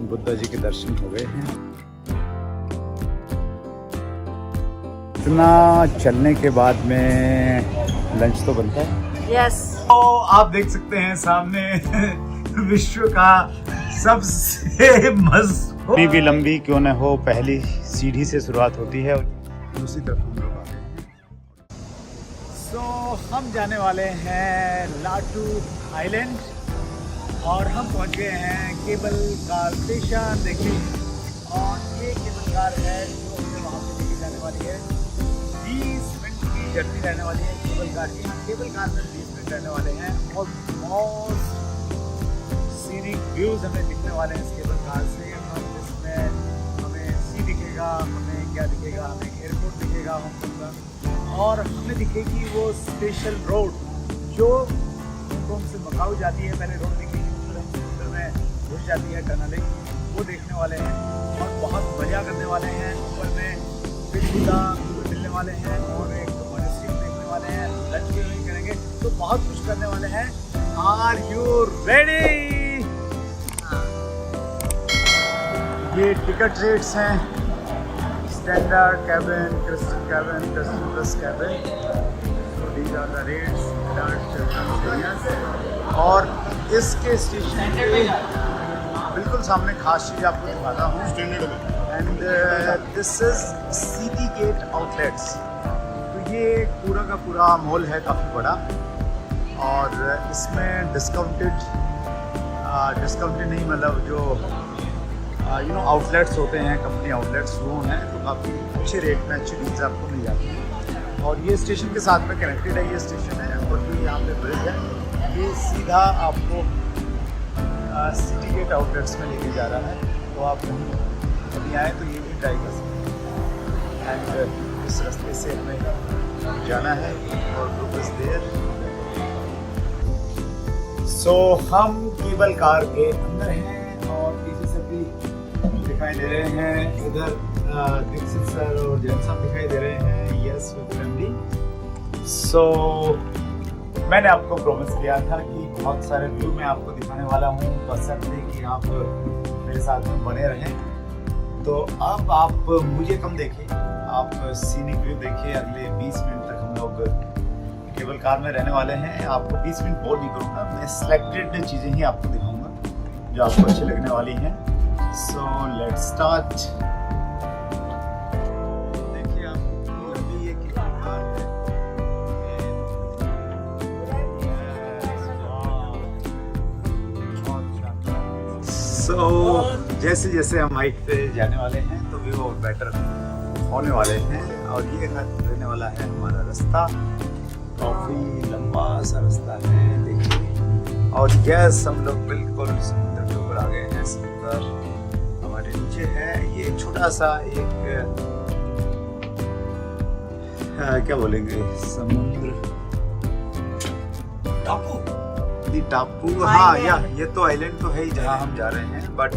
बुद्धा जी के दर्शन हो गए हैं। इतना चलने के बाद में लंच तो बनता है। यस। तो आप देख सकते हैं सामने विश्व का सबसे मजबूत भी लंबी क्यों न हो, पहली सीढ़ी से शुरुआत होती है और दूसरी तरफ हम लोग आते हैं। सो हम जाने वाले हैं लाटू आइलैंड और हम पहुंच गए हैं केबल कार स्टेशन। देखिए, और ये केबल कार है जो हमें वहाँ पे लेके जाने वाली है। 20 मिनट की जर्नी रहने वाली है केबल कार की। केबल कार में 20 मिनट रहने वाले हैं और बहुत सीनिक व्यूज़ हमें दिखने वाले हैं इस केबल कार से। हम इसमें हमें सी दिखेगा, हमें क्या दिखेगा, हमें एयरपोर्ट दिखेगा हांगकांग का, और हमें दिखेगी वो स्पेशल रोड जो हांगकांग से मकाऊ जाती है। पहले रोड दिखेगी, फिर हम समुद्र में घुस जाती है टनलिंग, वो देखने वाले हैं और बहुत मज़ा करने वाले हैं। ऊपर में फिर सीधा मिलने वाले हैं और एक मॉनेस्ट्री देखने वाले हैं, लंच भी करेंगे, तो बहुत कुछ करने वाले हैं। Are you ready? ये टिकट रेट्स हैं, standard cabin, crystal cabin, crystal plus cabin. So these are the rates, और इसके स्टेशन के बिल्कुल सामने खास चीज़ आपको दिखाता हूँ। And this is city gate outlets. तो ये पूरा का पूरा मॉल है, काफ़ी बड़ा, और इसमें डिस्काउंटेड नहीं, मतलब जो आउटलेट्स होते हैं, कंपनी आउटलेट्स वो हैं, तो काफ़ी अच्छे रेट में अच्छी डील्स आपको मिल जाती हैं। और ये स्टेशन के साथ में कनेक्टेड है, ये स्टेशन है और जो यहाँ पे ब्रिज है ये सीधा आपको सिटी गेट आउटलेट्स में लेके जा रहा है। तो आप कभी आए तो ये भी ट्राई कर सकते हैं। एंड इस रास्ते से हमें जाना है और ग्रुप इज देयर। सो हम केबल कार के अंदर हैं और पीछे से भी दिखाई दे रहे हैं। इधर दीक्षित सर और जैन साहब दिखाई दे रहे हैं। Yes, with family. सो मैंने आपको प्रॉमिस किया था कि बहुत सारे व्यू मैं आपको दिखाने वाला हूँ, बशर्ते कि आप मेरे साथ में बने रहें। तो अब आप मुझे कम देखिए, आप सीनिक व्यू देखिए। अगले 20 मिनट तक हम लोग केबल कार में रहने वाले हैं। आपको 20 मिनट बोर नहीं करूँगा, मैं सिलेक्टेड चीज़ें ही आपको दिखाऊंगा जो आपको अच्छी लगने वाली हैं। So let's start. देखिए, आप लंबी ये केबल कार है। सो जैसे जैसे हम हाइट पे जाने वाले हैं तो व्यू और बेटर होने वाले हैं। और ये रहने वाला है हमारा रास्ता, काफी लंबा सा रास्ता है, देखिए। और यस, हम लोग बिल्कुल समुद्र के ऊपर आ गए हैं। समुद्र हमारे नीचे है। ये छोटा सा एक क्या बोलेंगे, समुद्र टापू। हाँ, ये तो आइलैंड तो है ही जहाँ हम जा रहे हैं, बट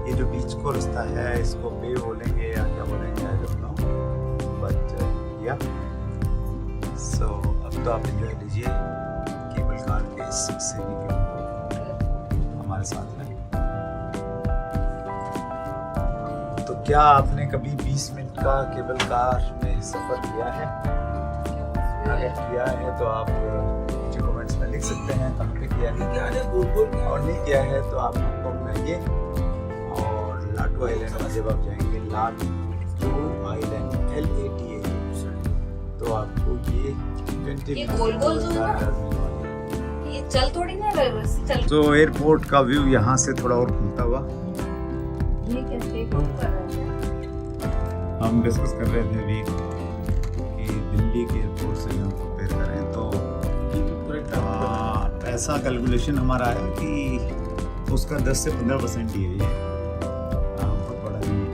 ये जो बीच को रास्ता है इसको बे बोलेंगे या क्या बोलेंगे, आई डोंट नो, बट या। सो अब तो आप एंजॉय लीजिए केबल कार के इस सीनिक हमारे साथ में। तो क्या आपने कभी 20 मिनट का केबल कार में सफर किया है? अगर किया है तो आप कमेंट्स में लिख सकते हैं कहाँ पे किया है, और नहीं किया है तो आप हांगकांग में आइए। और लाटू आइलैंड में जब आप जाएंगे, लाटू आइलैंड LATA, तो आपको ये 20 ये चल थोड़ी ना चल। तो एयरपोर्ट का व्यू यहाँ से थोड़ा और घूमता हुआ ये क्या टेक ऑफ कर रहे हैं? हम डिस्कस कर रहे थे अभी कि दिल्ली के एयरपोर्ट से हम कंपेयर करें तो ऐसा कैलकुलेशन हमारा है कि उसका 10 से 15% ही है। ये बहुत बड़ा नहीं है,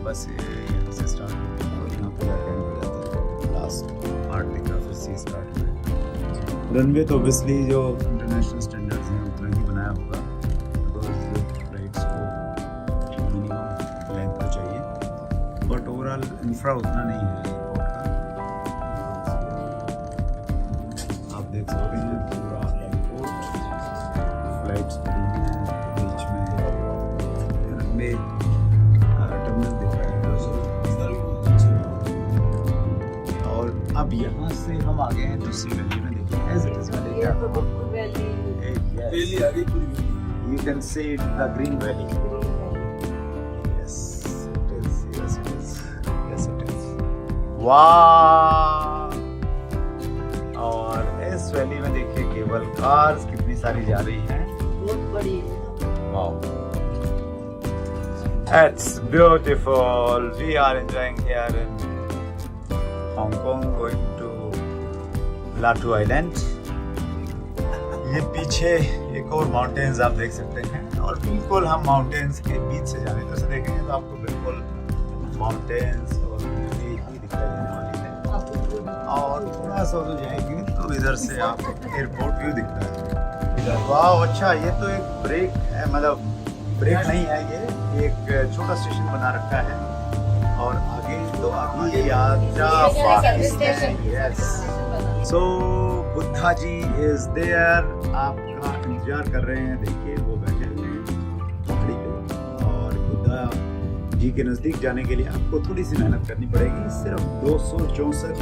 बस यहाँ से स्टार्ट होता है और यहाँ पर जाके एंड हो जाता है। लास्ट पार्ट दिख रहा, फिर सी स्टार्ट हुआ। रनवे तो ऑब्वियसली जो इंटरनेशनल स्टैंडर्ड्स हैं उतना ही बनाया होगा, बिकॉज फ्लाइट्स को मिनिमम लेंथ तो चाहिए, बट ओवरऑल इंफ्रा उतना नहीं है एयरपोर्ट का। आप देख सकते हैं पूरा एयरपोर्ट, फ्लाइट्स खड़ी हैं बीच में, उसी वैली में देखिए एज इट इज वैली ये का तो बिल्कुल वैली दिल्ली आ गई पूरी। you can see it the green valley. Yes, it is. Yes, it is. Yes, it is. वाह! और इस वैली में देखिए केबल कार्स कितनी सारी जा रही हैं। बहुत बड़ी है। वाह! It's beautiful. We are enjoying here in Hong Kong, going to Latu Island. ये पीछे एक और माउंटेन्स आप देख सकते हैं और बिल्कुल हम माउंटेन्स के बीच से जाने तो देखेंगे तो आपको बिल्कुल माउंटेन्स और ये ही दिखाई देने वाली है और थोड़ा सा तो जाएंगे तो इधर से आप एयरपोर्ट व्यू दिखता है। वाह अच्छा, ये तो एक ब्रेक है, मतलब ब्रेक नहीं है, ये एक छोटा स्टेशन बना रखा है और आगे तो आगे यात्रा बाकी है। Yes, so Buddha ji is there, आपका इंतजार कर रहे हैं। देखिए वो बैठे हुए हैं पहाड़ी पे और बुद्धा जी के नज़दीक जाने के लिए आपको थोड़ी सी मेहनत करनी पड़ेगी। सिर्फ 264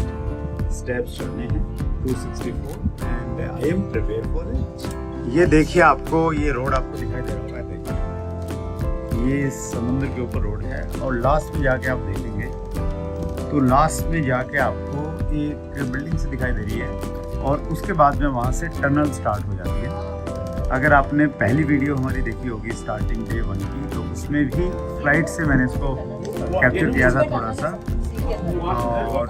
स्टेप्स चढ़ने हैं, 264 and I M prepare for it. ये देखिए आपको ये रोड आपको दिखाई दे रहा होगा, देखिए ये समुद्र के ऊपर रोड है और लास्ट में जाके आप देखेंगे तो लास्ट में जाके आपको एक बिल्डिंग से दिखाई दे रही है और उसके बाद में वहाँ से टनल स्टार्ट हो जाती है। अगर आपने पहली वीडियो हमारी देखी होगी स्टार्टिंग डे 1 की तो उसमें भी फ्लाइट से मैंने इसको कैप्चर किया था थोड़ा सा। और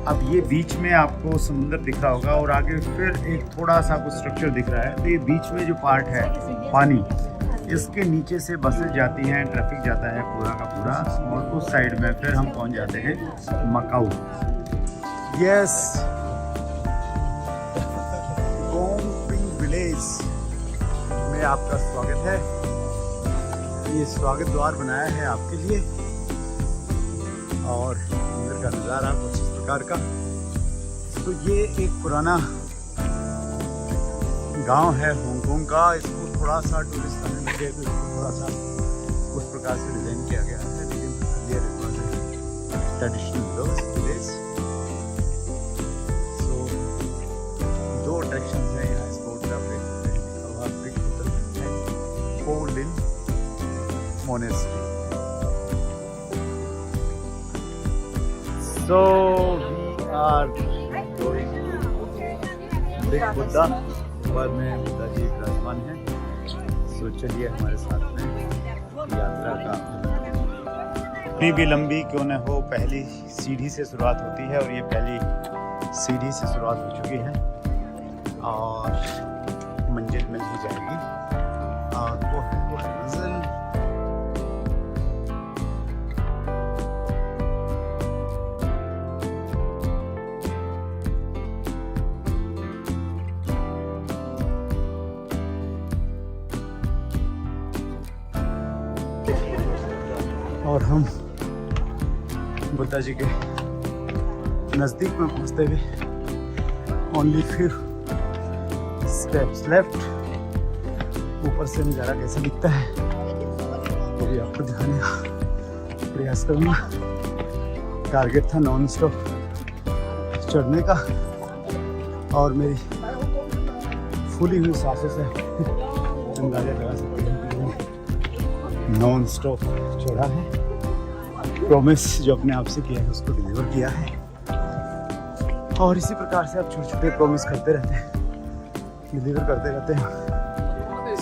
अब ये बीच में आपको समुद्र दिख रहा होगा और आगे फिर एक थोड़ा सा कुछ स्ट्रक्चर दिख रहा है। तो ये बीच में जो पार्ट है पानी, इसके नीचे से बसें जाती हैं, ट्रैफिक जाता है पूरा का पूरा और उस साइड में फिर हम पहुंच जाते हैं मकाऊ। यस, गोंगपिंग विलेज में आपका स्वागत है। ये स्वागत द्वार बनाया है आपके लिए और अंदर का नज़ारा कुछ इस प्रकार का। तो ये एक पुराना गांव है हांगकांग का, इसको थोड़ा सा टूरिस्ट आने लगे तो इसको थोड़ा सा उस प्रकार से डिजाइन किया गया है, लेकिन ट्रेडिशनल विलेज। सो 2 अट्रैक्शन हैं यहाँ इस बोर्ड पे, आप देख सकते हैं big hotel and golden monastery. So we are going big Buddha, ऊपर में बुद्धा जी विराजमान हैं। तो चलिए हमारे साथ में यात्रा का। कितनी भी लंबी क्यों न हो, पहली सीढ़ी से शुरुआत होती है और ये पहली सीढ़ी से शुरुआत हो चुकी है और मंजिल मिल ही जाएगी और वो है मंजिल। और हम बुद्धा जी के नज़दीक में पहुंचते हुए ओनली फ्यू स्टेप्स लेफ्ट। ऊपर से नज़ारा कैसा दिखता है वो भी आपको दिखाने का प्रयास करूँगा। टारगेट था नॉन स्टॉप चढ़ने का और मेरी फूली हुई सांसों से अंदाजा लगा सकते हैं नॉन स्टॉप चढ़ा है। प्रॉमिस जो अपने आप से किया है उसको डिलीवर किया है और इसी प्रकार से आप छोटे छोटे प्रॉमिस करते रहते हैं, डिलीवर करते रहते हैं।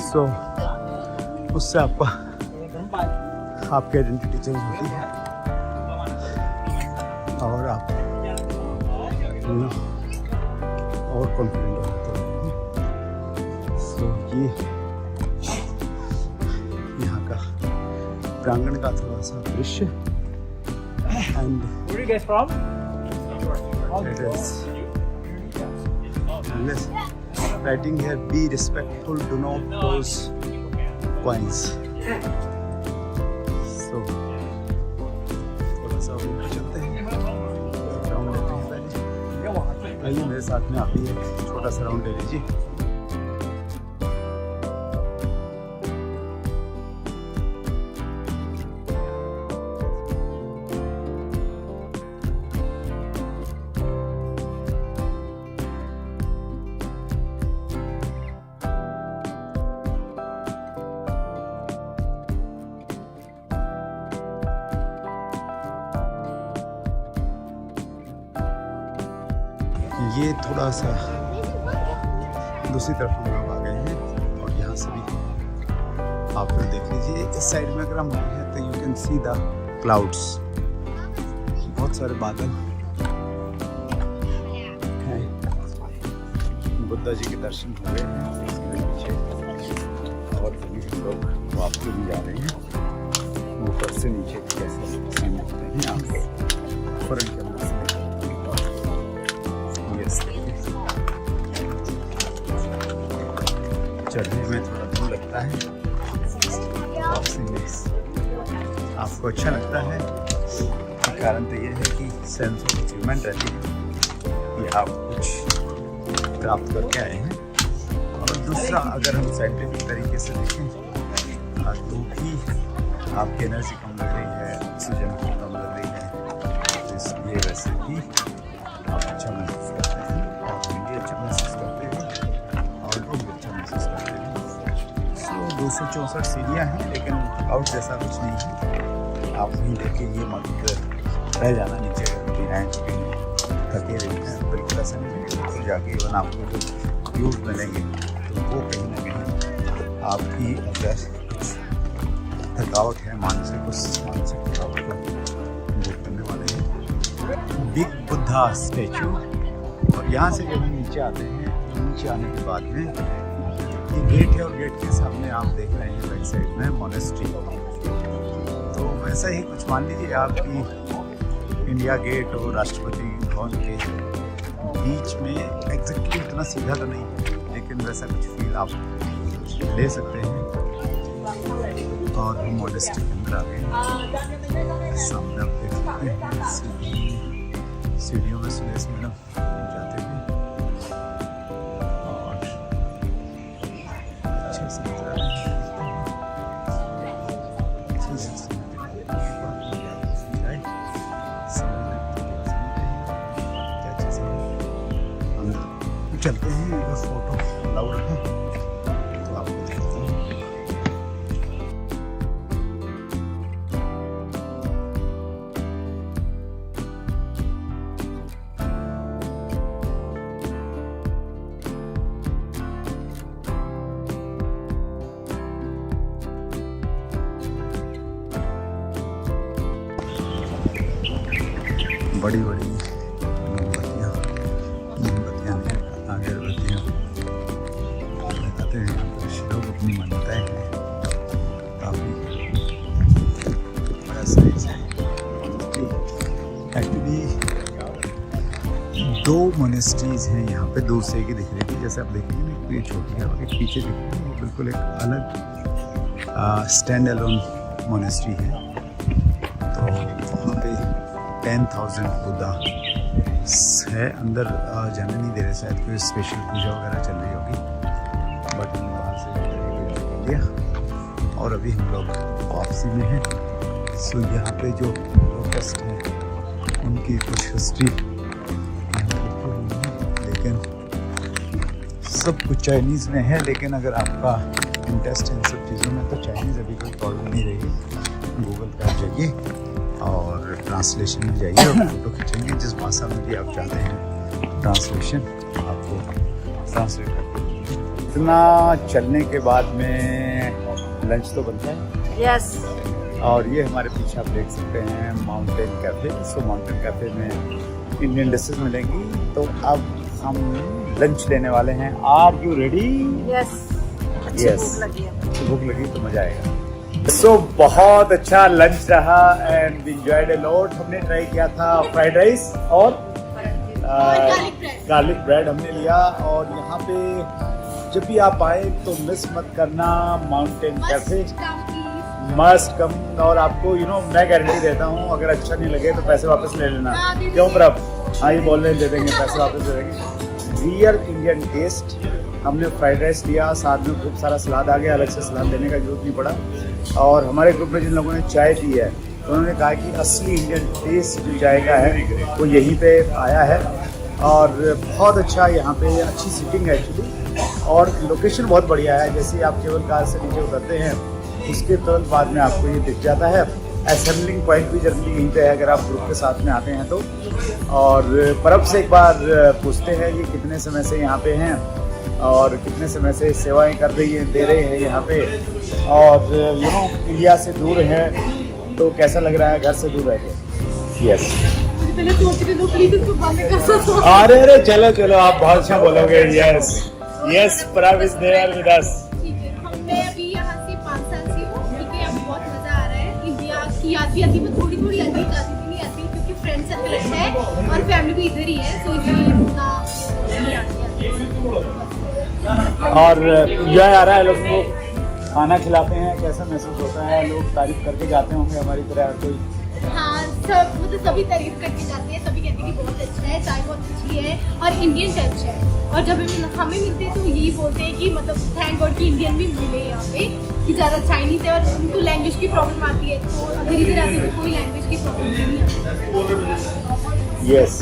सो उससे आपकी आइडेंटिटी चेंज होती है और आप और कॉन्फिडेंट हो जाते हैं। सो ये यहाँ का प्रांगण का थोड़ा सा दृश्य and Where are you guys from? it is yes, writing here, be respectful, do not toss coins. So थोड़ा सा ऊपर चलते हैं, राउंड लेते हैं पहले। आइए मेरे साथ में आप भी एक छोटा सा राउंड ले लीजिए। ये थोड़ा सा दूसरी तरफ हम लोग आ गए हैं और यहाँ से भी आप लोग देख लीजिए। इस साइड में अगर हम हैं तो you can see the clouds, बहुत सारे बादल हैं। बुद्धा जी के दर्शन हो गए हैं पीछे और अभी हम लोग वापसी में जा रहे हैं। ऊपर से नीचे कैसे सीन होते हैं आपको फर्क करना से चढ़ने में थोड़ा दूर लगता है, वापसी में आपको अच्छा लगता है। कारण तो ये है कि सेंस ऑफ अचीवमेंट रहती है कि आप कुछ प्राप्त करके आए हैं। और दूसरा, अगर हम साइंटिफिक तरीके से देखें तो भी आपकी एनर्जी कम लग रही है, ऑक्सीजन कम लग रही है, तो इसलिए वैसे भी आप अच्छा महसूस करते हैं और हम भी अच्छा महसूस करते हैं और लोग भी अच्छा महसूस करते हैं। 264 सीढ़ियाँ हैं, लेकिन आउट जैसा कुछ नहीं है। आप वहीं देखें, ये मत रह जाना नीचे गिराएँ थके रही हैं, बिल्कुल ऐसा नहीं जाके इवन आपको जो व्यूज मिलेंगे तो वो कहीं ना कहीं आपकी अगर कुछ थकावट है, मानसिक थकावट को दूर करने वाले हैं। Big Buddha statue. और यहाँ से जब हम नीचे आते हैं, नीचे आने के बाद में ये गेट है और गेट के सामने आप देख रहे हैं बैक साइड में मोनेस्ट्री। तो वैसा ही कुछ मान लीजिए आपकी इंडिया गेट और राष्ट्रपति भवन के बीच में एग्जैक्टली इतना सीधा तो नहीं है, लेकिन वैसा कुछ फील आप ले सकते हैं। और हम मोनेस्ट्री के अंदर आ गए, सामने आप देख सकते हैं सीढ़ियों में सुरेश मैडम जाते हैं और अच्छे से नजर आ रहे हैं। चलते हैं, अगर फोटो अलाउड है तो आपको दिखाता हूँ। बड़ी बड़ी मोमबत्तियाँ नहीं, अगरबत्तियाँ लगाते हैं। लोग अपनी मान्यताएँ हैं, काफ़ी बड़ा साइज है। एक्चुअली 2 मोनेस्ट्रीज हैं यहाँ पे, दूर से ही दिख रही थी। जैसे आप देखेंगे ना, तो ये छोटी है और एक पीछे दिख रही है, बिल्कुल एक अलग स्टैंड एलोन मोनेस्ट्री है। तो वहाँ पे 10,000 बुद्धा है। अंदर जाने नहीं दे रहे, शायद कोई स्पेशल पूजा वगैरह चल रही होगी, बट हमने बाहर से कर लिया और अभी हम लोग वापसी में हैं। सो यहाँ पे जो लोकेस्ट हैं उनकी कुछ हिस्ट्री, लेकिन सब कुछ चाइनीज़ में है। लेकिन अगर आपका इंटरेस्ट है इन सब चीज़ों में तो चाइनीज़ अभी कोई प्रॉब्लम नहीं रहेगी। गूगल पर जाइए और ट्रांसलेशन में जाइए और फोटो खींचेंगे, जिस भाषा में भी आप चाहते हैं ट्रांसलेशन आपको ट्रांसलेट कर। इतना चलने के बाद में लंच तो बनता है। यस। और ये हमारे पीछे आप देख सकते हैं mountain cafe. So mountain cafe में इंडियन डिशेज मिलेंगी। तो अब हम लंच लेने वाले हैं। Are you ready? Yes. Yes, भूख लगी तो मज़ा आएगा। सो बहुत अच्छा लंच रहा and we enjoyed a lot. हमने ट्राई किया था फ्राइड राइस और गार्लिक ब्रेड हमने लिया। और यहाँ पे जब भी आप आए तो मिस मत करना माउंटेन कैफे, मस्ट कम। और आपको मैं गारंटी देता हूँ, अगर अच्छा नहीं लगे तो पैसे वापस ले लेना। क्यों प्रभ? हाँ, ये बोल रहे दे देंगे, पैसे वापस दे देंगे। Real Indian taste. हमने फ्राइड राइस लिया, साथ में खूब सारा सलाद आ गया, अलग से सलाद देने का जरूरत नहीं पड़ा। और हमारे ग्रुप में जिन लोगों ने चाय पी है उन्होंने कहा कि असली इंडियन टेस्ट जो चाय का है वो यहीं पे आया है। और बहुत अच्छा, यहाँ पे अच्छी सीटिंग है एक्चुअली, और लोकेशन बहुत बढ़िया है। जैसे आप केवल कार से नीचे उतरते हैं उसके तुरंत बाद में आपको ये दिख जाता है असेंबलिंग पॉइंट भी जनरली यहीं पे है अगर आप ग्रुप के साथ में आते हैं तो। और परब से एक बार पूछते हैं कि कितने समय से यहाँ पे हैं और कितने समय से सेवाएं कर रही हैं, दे रहे हैं यहाँ पे, और इंडिया से दूर है तो कैसा लग रहा है घर से दूर रह के? यस। अरे अरे चलो चलो, आप बहुत अच्छा बोलोगे। यस यस, परब इज देयर विद अस। मैं अभी यहाँ से 5 साल से हूँ, ठीक है। अभी बहुत मजा आ रहा है। इंडिया की याद भी आती है, थोड़ी थोड़ी आती है, ज़्यादा भी नहीं आती क्योंकि फ्रेंड सर्कल अच्छा है और फैमिली भी इधर ही है, तो इसलिए उतना नहीं आती है। और एंजॉय आ रहा है, लोग को खाना खिलाते हैं, कैसा महसूस होता है? लोग तारीफ करके जाते होंगे हमारी तरह कोई? हाँ, सब मतलब सभी तारीफ करके जाते हैं, सभी कहते हैं कि बहुत अच्छा है, चाय बहुत अच्छी है और इंडियन टच है। और जब हमें मिलते हैं तो यही बोलते हैं कि मतलब थैंक गॉड कि इंडियन भी मिले यहाँ पे, कि ज़्यादा चाइनीज है और उनको लैंग्वेज की प्रॉब्लम आती है, तो अगर इधर आते तो कोई लैंग्वेज की प्रॉब्लम नहीं आती। यस,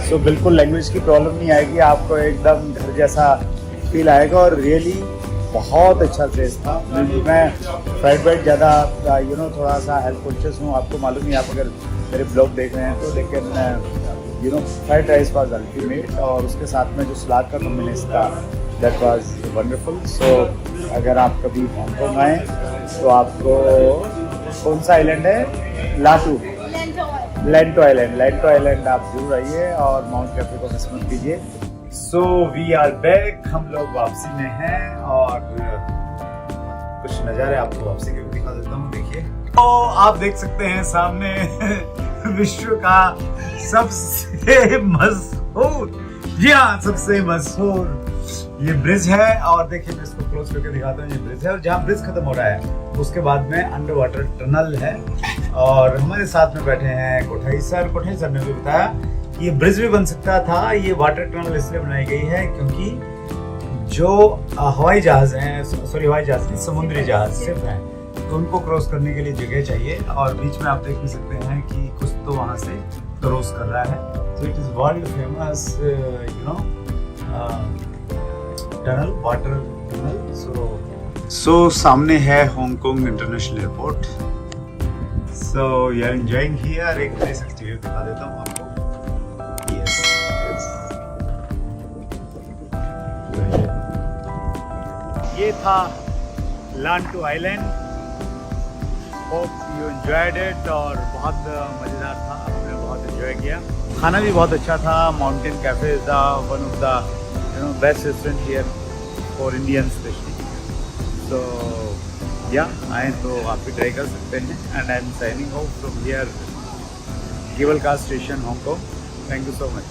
सो बिल्कुल लैंग्वेज की प्रॉब्लम नहीं आएगी, आपको एकदम घर जैसा फील आएगा। और रियली बहुत अच्छा टेस्ट था। मैं फ्राइड ब्रेड ज़्यादा थोड़ा सा हेल्थ कॉन्शियस हूँ, आपको मालूम ही, आप अगर मेरे ब्लॉग देख रहे हैं तो। लेकिन फ्राइड राइस वाज अल्टीमेट, और उसके साथ में जो सलाद का कॉम्बिनेशन था दैट वाज वंडरफुल। सो अगर आप कभी हांगकॉन्ग आए तो आपको, कौन सा आइलैंड है? लाटू, लेंटो आइलैंड आप जरूर आइए और माउंट कैफे को मिस मत कीजिए। सो वी आर बैक, हम लोग वापसी में हैं और कुछ नज़ारे आपको वापसी के भी दिखा देता हूँ। देखिए, तो आप देख सकते हैं सामने विश्व का सबसे मशहूर, जी हाँ, सबसे मशहूर ये ब्रिज है। और देखिए, मैं इसको क्लोज करके दिखाता हूँ। ये ब्रिज है और जहाँ ब्रिज खत्म हो रहा है उसके बाद में अंडर वाटर टनल है। और हमारे साथ में बैठे हैं कोठाई सर ने भी बताया ये ब्रिज भी बन सकता था। ये वाटर टनल इसलिए बनाई गई है क्योंकि जो हवाई जहाज हैं, समुद्री जहाज सिर्फ हैं, तो उनको क्रॉस करने के लिए जगह चाहिए। और बीच में आप देख भी सकते हैं कि कुछ तो वहाँ से क्रॉस कर रहा है। तो it is world famous tunnel, water tunnel. So सामने है Hong Kong international airport. So we are enjoying here. एक 360 व्यू दिखा देता हूँ आपको। ये था Lantau island. Hope you enjoyed it, और बहुत मज़ेदार था, हमने बहुत एंजॉय किया। खाना भी बहुत अच्छा था। Mountain cafe is one of the best restaurant here for Indian specially. So या आए तो आप भी ट्राई कर सकते हैं। And I am signing off from here cable car station Hong Kong. Thank you so much.